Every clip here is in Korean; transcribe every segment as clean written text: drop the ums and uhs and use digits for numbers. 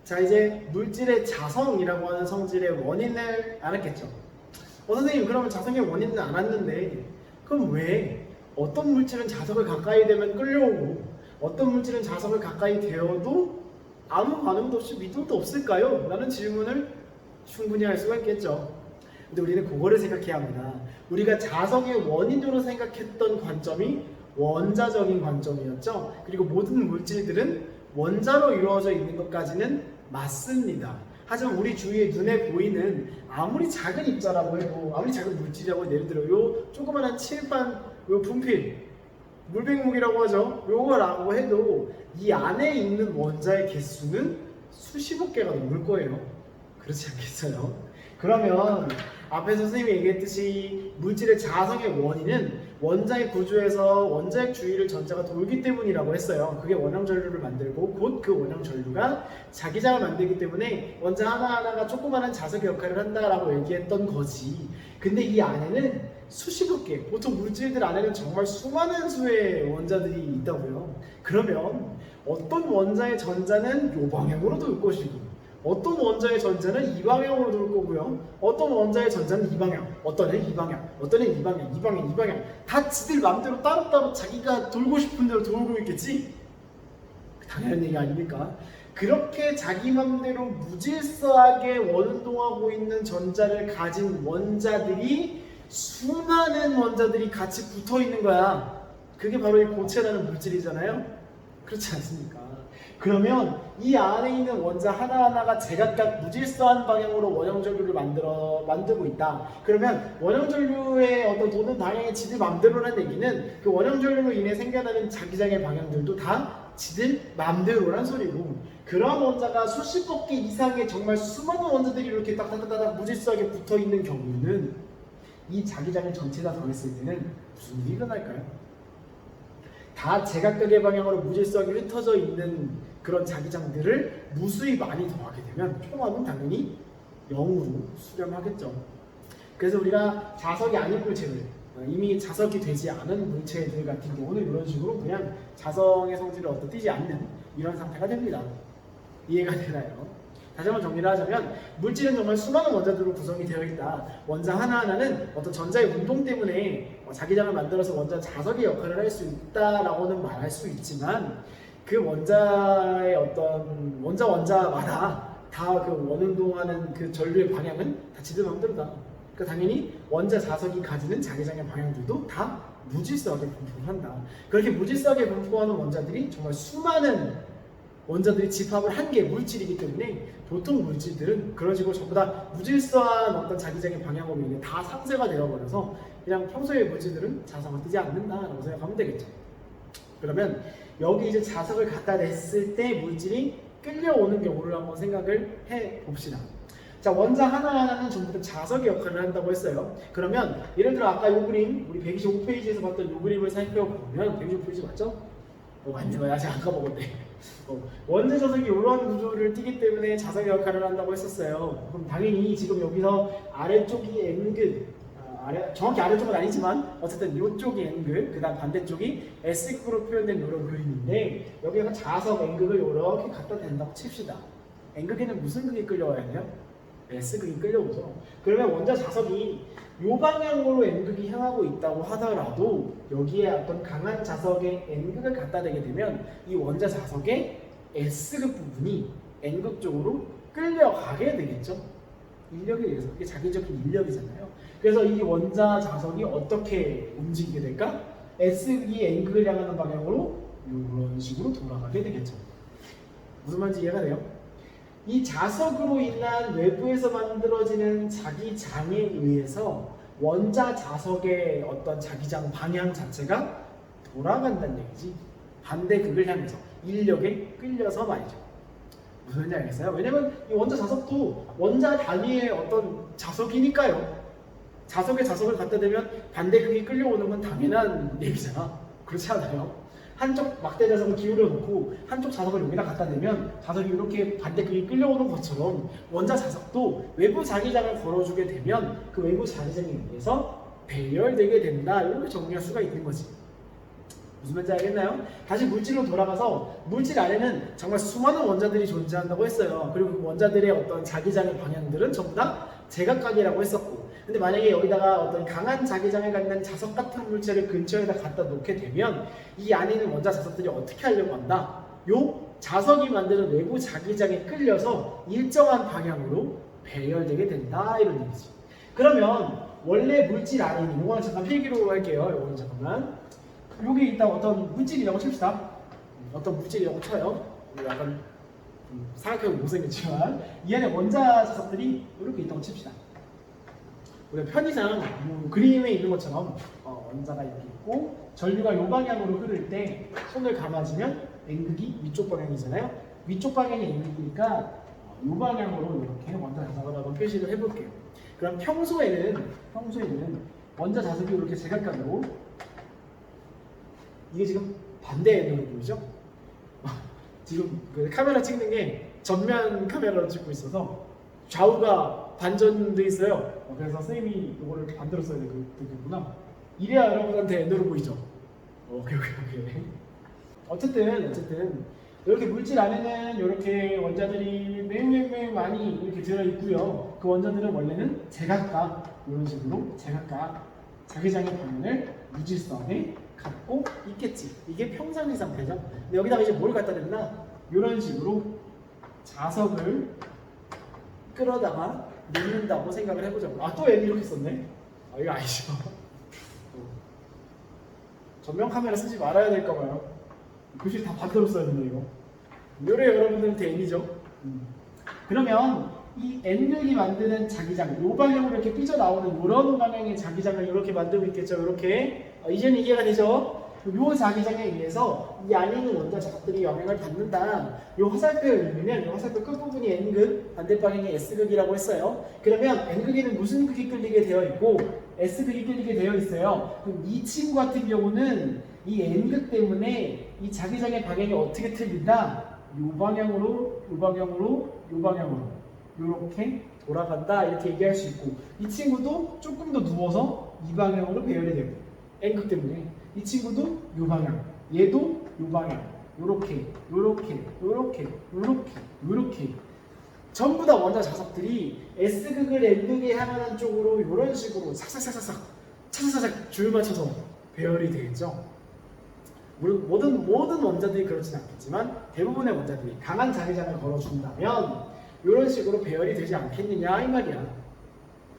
자, 이제 물질의 자성이라고 하는 성질의 원인을 알았겠죠. 선생님, 그러면 자성의 원인은 알았는데 그럼 왜 어떤 물질은 자석을 가까이 되면 끌려오고 어떤 물질은 자석을 가까이 되어도 아무 반응도 없이 미동도 없을까요? 라는 질문을 충분히 할 수가 있겠죠. 근데 우리는 그거를 생각해야 합니다. 우리가 자석의 원인으로 생각했던 관점이 원자적인 관점이었죠. 그리고 모든 물질들은 원자로 이루어져 있는 것까지는 맞습니다. 하지만 우리 주위에 눈에 보이는 아무리 작은 입자라고 해도, 아무리 작은 물질이라고, 예를 들어 요 조그만한 칠판, 요 분필, 물백목이라고 하죠. 요거라고 해도 이 안에 있는 원자의 개수는 수십억 개가 넘을 거예요. 그렇지 않겠어요? 그러면 앞에서 선생님이 얘기했듯이 물질의 자성의 원인은 원자의 구조에서 원자핵 주위를 전자가 돌기 때문이라고 했어요. 그게 원형 전류를 만들고 곧 그 원형 전류가 자기장을 만들기 때문에 원자 하나하나가 조그마한 자석의 역할을 한다라고 얘기했던 거지. 근데 이 안에는 수십억 개, 보통 물질들 안에는 정말 수많은 수의 원자들이 있다고요. 그러면 어떤 원자의 전자는 이 방향으로 돌 것이고 어떤 원자의 전자는 이 방향으로 돌 거고요. 어떤 원자의 전자는 이 방향, 어떤 애는 이 방향, 어떤 애는 이 방향, 이 방향, 이 방향. 다 지들 마음대로 따로따로 자기가 돌고 싶은 대로 돌고 있겠지? 당연한 얘기 아닙니까? 그렇게 자기 맘대로 무질서하게 원운동하고 있는 전자를 가진 원자들이 수많은 원자들이 같이 붙어 있는 거야. 그게 바로 이 고체라는 물질이잖아요. 그렇지 않습니까? 그러면 이 안에 있는 원자 하나하나가 제각각 무질서한 방향으로 원형전류를 만들고 있다. 그러면 원형전류의 어떤 도는 방향이 지들 맘대로라는 얘기는 그 원형전류로 인해 생겨나는 자기장의 방향들도 다 지들 맘대로란 소리고, 그런 원자가 수십억 개 이상의 정말 수많은 원자들이 이렇게 딱딱딱딱 무질서하게 붙어 있는 경우는 이 자기장을 전체 다 더했을 때는 무슨 일이 일어날까요? 다 제각각의 방향으로 무질서하게 흩어져 있는 그런 자기장들을 무수히 많이 더하게 되면 총합은 당연히 0으로 수렴하겠죠. 그래서 우리가 자석이 아닌 물체들, 이미 자석이 되지 않은 물체들 같은 경우는 이런 식으로 그냥 자성의 성질을 띄지 않는 이런 상태가 됩니다. 이해가 되나요? 다시 한번 정리를 하자면 물질은 정말 수많은 원자들로 구성이 되어 있다. 원자 하나하나는 어떤 전자의 운동 때문에 자기장을 만들어서 원자 자석의 역할을 할 수 있다라고는 말할 수 있지만, 그 원자의 어떤 원자마다 다 그 원운동하는 그 전류의 방향은 다 지들 마음대로다. 그러니까 당연히 원자 자석이 가지는 자기장의 방향들도 다 무질서하게 분포한다. 그렇게 무질서하게 분포하는 원자들이 정말 수많은 원자들이 집합을 한 게 물질이기 때문에 보통 물질들은 그런 식으로 전부 다 무질서한 어떤 자기장의 방향으로 인해 다 상쇄가 되어버려서 그냥 평소에 물질들은 자석을 띄지 않는다라고 생각하면 되겠죠. 그러면 여기 이제 자석을 갖다 냈을 때 물질이 끌려오는 경우를 한번 생각을 해 봅시다. 자, 원자 하나하나는 전부 다 자석의 역할을 한다고 했어요. 그러면 예를 들어 아까 이 그림, 우리 125페이지에서 봤던 이 그림을 살펴보면 125페이지 맞죠? 맞네, 아직 안 까먹었네. 원자 자석이 이러한 구조를 띠기 때문에 자석의 역할을 한다고 했었어요. 그럼 당연히 지금 여기서 아래쪽이 N극, 정확히 아래쪽은 아니지만 어쨌든 이쪽이 N극, 그 다음 반대쪽이 S극으로 표현된 이런 그림인데, 여기가 자석 N극을 이렇게 갖다 댄다고 칩시다. N극에는 무슨 극이 끌려와야 돼요? S극이 끌려오죠. 그러면 원자 자석이 이 방향으로 N극이 향하고 있다고 하더라도 여기에 어떤 강한 자석의 N극을 갖다 대게 되면 이 원자 자석의 S극 부분이 N극 쪽으로 끌려가게 되겠죠. 인력에 의해서. 그게 자기적인 인력이잖아요. 그래서 이 원자 자석이 어떻게 움직이게 될까? S극이 N극을 향하는 방향으로 이런 식으로 돌아가게 되겠죠. 무슨 말인지 이해가 돼요? 이 자석으로 인한 외부에서 만들어지는 자기장에 의해서 원자 자석의 어떤 자기장 방향 자체가 돌아간다는 얘기지. 반대극을 향해서 인력에 끌려서 말이죠. 무슨 말인지 알겠어요? 왜냐면 이 원자 자석도 원자 단위의 어떤 자석이니까요. 자석에 자석을 갖다 대면 반대극이 끌려오는 건 당연한 얘기잖아. 그렇지 않아요? 한쪽 막대 자석을 기울여 놓고 한쪽 자석을 여기다 갖다 대면 자석이 이렇게 반대극이 끌려오는 것처럼 원자 자석도 외부 자기장을 걸어주게 되면 그 외부 자기장에 의해서 배열되게 된다. 이렇게 정리할 수가 있는 거지. 무슨 말인지 알겠나요? 다시 물질로 돌아가서 물질 안에는 정말 수많은 원자들이 존재한다고 했어요. 그리고 그 원자들의 어떤 자기장의 방향들은 전부 다 제각각이라고 했었고, 근데 만약에 여기다가 어떤 강한 자기장을 갖는 자석 같은 물체를 근처에다 갖다 놓게 되면 이 안에 있는 원자 자석들이 어떻게 하려고 한다? 요 자석이 만드는 외부 자기장에 끌려서 일정한 방향으로 배열되게 된다, 이런 얘기지. 그러면 원래 물질 안에 있는, 이거는 잠깐 필기로 할게요. 이거는 잠깐만. 여기 있다 어떤 물질이라고 칩시다. 어떤 물질이라고 쳐요. 약간 생각해보면 못생겼지만 이 안에 원자 자석들이 이렇게 있다고 칩시다. 우리가 편의상 그림에 있는 것처럼 원자가 이렇게 있고 전류가 이 방향으로 흐를 때 손을 감아주면 N극이 위쪽 방향이잖아요. 위쪽 방향이 N극이니까 이 방향으로 이렇게 원자 자석을 한번 표시를 해볼게요. 그럼 평소에는 원자 자석이 이렇게 제각각으로, 이게 지금 반대 N으로 보이죠? 지금 그 카메라 찍는 게 전면 카메라로 찍고 있어서 좌우가 반전돼 있어요. 그래서 선생님이 이거를 반대로 써야 되겠구나. 이래야 여러분한테 N으로 보이죠? 오케이. 어쨌든 이렇게 물질 안에는 이렇게 원자들이 매우 많이 이렇게 들어 있고요. 그 원자들은 원래는 제각각 이런 식으로 제각각 자기장의 방향을 무질서하게 갖고 있겠지. 이게 평상시 상태죠. 근데 여기다가 이제 뭘 갖다 댔나? 이런 식으로 자석을 끌어다가 놓는다고 생각을 해보자고. 또 N 이렇게 썼네. 이거 아니죠. 전면 카메라 쓰지 말아야 될까봐요. 글씨 다 반대로 써야 된다 이거. 요래 여러분들한테 N이죠. 그러면 이 N극이 만드는 자기장, 요 방향으로 이렇게 삐져나오는 이런 방향의 자기장을 이렇게 만들고 있겠죠. 이렇게. 이제는 이해가 되죠. 요 자기장에 의해서 이 안에 있는 원자 자석들이 영향을 받는다. 요 화살표의 의미는 요 화살표 끝부분이 N극, 반대 방향이 S극이라고 했어요. 그러면 N극에는 무슨 극이 끌리게 되어 있고 S극이 끌리게 되어 있어요. 그럼 이 친구 같은 경우는 이 N극 때문에 이 자기장의 방향이 어떻게 틀린다? 요 방향으로 이렇게 돌아간다, 이렇게 얘기할 수 있고, 이 친구도 조금 더 누워서 이 방향으로 배열이 되고, N극 때문에 이 친구도 요 방향, 얘도 요 방향, 요렇게 전부 다 원자 자석들이 S극을 N극에 향하는 쪽으로 이런 식으로 삭삭삭삭 줄 맞춰서 배열이 되겠죠. 물론 모든 원자들이 그렇진 않겠지만 대부분의 원자들이 강한 자기장을 걸어준다면 이런 식으로 배열이 되지 않겠느냐 이 말이야.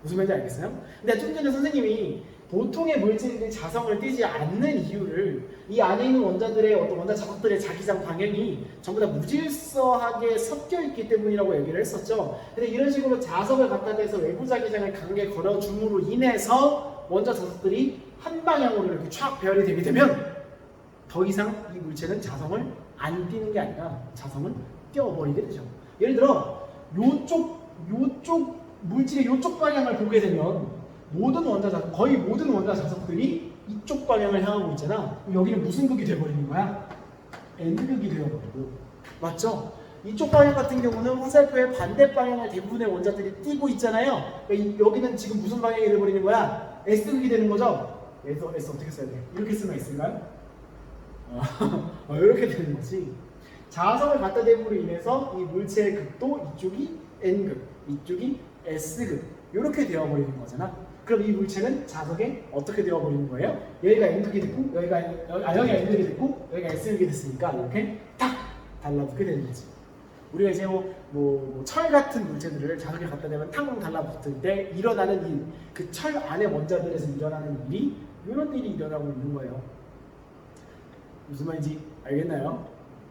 무슨 말인지 알겠어요? 근데 좀 전에 선생님이 보통의 물질들이 자성을 띠지 않는 이유를 이 안에 있는 원자들의 어떤 원자 자석들의 자기장 방향이 전부 다 무질서하게 섞여 있기 때문이라고 얘기를 했었죠. 근데 이런 식으로 자석을 갖다 대서 외부 자기장을 강하게 걸어줌으로 인해서 원자 자석들이 한 방향으로 이렇게 촥 배열이 되게 되면 더 이상 이 물체는 자성을 안 띠는 게 아니라 자성을 띄워버리게 되죠. 예를 들어 요쪽 물질의 요쪽 방향을 보게 되면 거의 모든 원자 자석들이 이쪽 방향을 향하고 있잖아. 여기는 무슨 극이 되어버리는 거야? N극이 되어버리고, 맞죠? 이쪽 방향 같은 경우는 화살표의 반대 방향을 대부분의 원자들이 띄고 있잖아요. 그러니까 여기는 지금 무슨 방향이 되어버리는 거야? S극이 되는 거죠? S 어떻게 써야 돼? 이렇게 쓰면 S인가요? 이렇게 되는 거지. 자성을 갖다 댐으로 인해서 이 물체의 극도 이쪽이 N극, 이쪽이 S극 이렇게 되어버리는 거잖아. 그럼 이 물체는 자석에 어떻게 되어버리는 거예요? 여기가 N극이 됐고 여기가 N극이 됐고 여기가 S극이 됐으니까 이렇게 딱 달라붙게 되는 거지. 우리가 이제 철 같은 물체들을 자석에 갖다 대면 탕 달라붙을 때 일어나는 일, 그 철 안의 원자들에서 일어나는 일이 이런 일이 일어나고 있는 거예요. 무슨 말인지 알겠나요?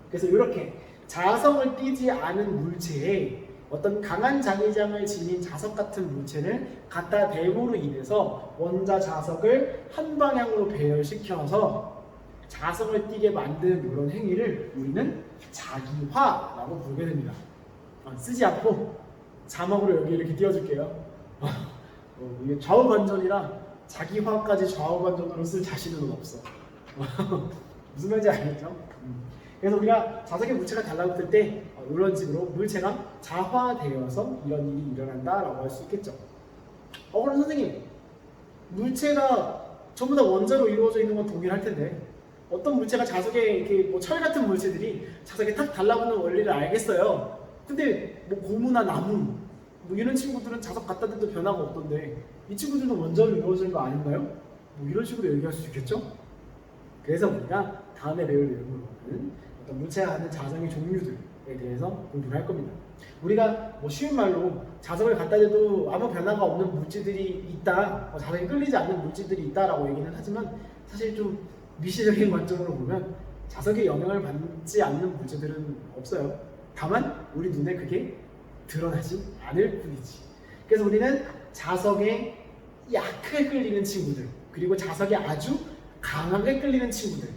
그래서 이렇게 자성을 띠지 않은 물체에 어떤 강한 자기장을 지닌 자석 같은 물체를 갖다 대므로 인해서 원자 자석을 한 방향으로 배열시켜서 자성을 띠게 만든 이런 행위를 우리는 자기화라고 부르게 됩니다. 쓰지 않고 자막으로 여기 이렇게 띄워줄게요. 이게 좌우 반전이라 자기화까지 좌우 반전으로 쓸 자신은 없어. 무슨 말인지 알겠죠? 그래서 우리가 자석의 물체가 달라붙을 때 이런 식으로 물체가 자화되어서 이런 일이 일어난다라고 할 수 있겠죠. 그럼 선생님, 물체가 전부 다 원자로 이루어져 있는 건 동일할 텐데 어떤 물체가 자석에 이렇게 뭐 철 같은 물체들이 자석에 탁 달라붙는 원리를 알겠어요. 근데 뭐 고무나 나무 뭐 이런 친구들은 자석 갖다 대도 변화가 없던데 이 친구들도 원자로 이루어진 거 아닌가요? 뭐 이런 식으로 얘기할 수 있겠죠? 그래서 우리가 다음에 배울 내용으로는 어떤 물체가 갖는 자성의 종류들에 대해서 공부를 할 겁니다. 우리가 뭐 쉬운 말로 자석을 갖다 대도 아무 변화가 없는 물질들이 있다, 자석이 끌리지 않는 물질들이 있다라고 얘기는 하지만 사실 좀 미시적인 관점으로 보면 자석의 영향을 받지 않는 물질들은 없어요. 다만 우리 눈에 그게 드러나지 않을 뿐이지. 그래서 우리는 자석에 약하게 끌리는 친구들, 그리고 자석에 아주 강하게 끌리는 친구들,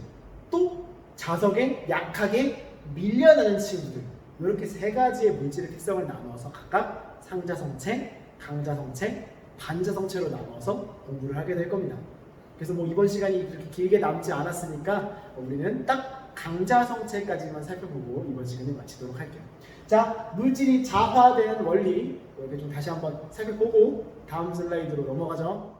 또 자석에 약하게 밀려나는 친구들, 이렇게 세 가지의 물질의 특성을 나누어서 각각 상자성체, 강자성체, 반자성체로 나누어서 공부를 하게 될 겁니다. 그래서 뭐 이번 시간이 그렇게 길게 남지 않았으니까 우리는 딱 강자성체까지만 살펴보고 이번 시간을 마치도록 할게요. 자, 물질이 자화되는 원리 이렇게 좀 다시 한번 살펴보고 다음 슬라이드로 넘어가죠.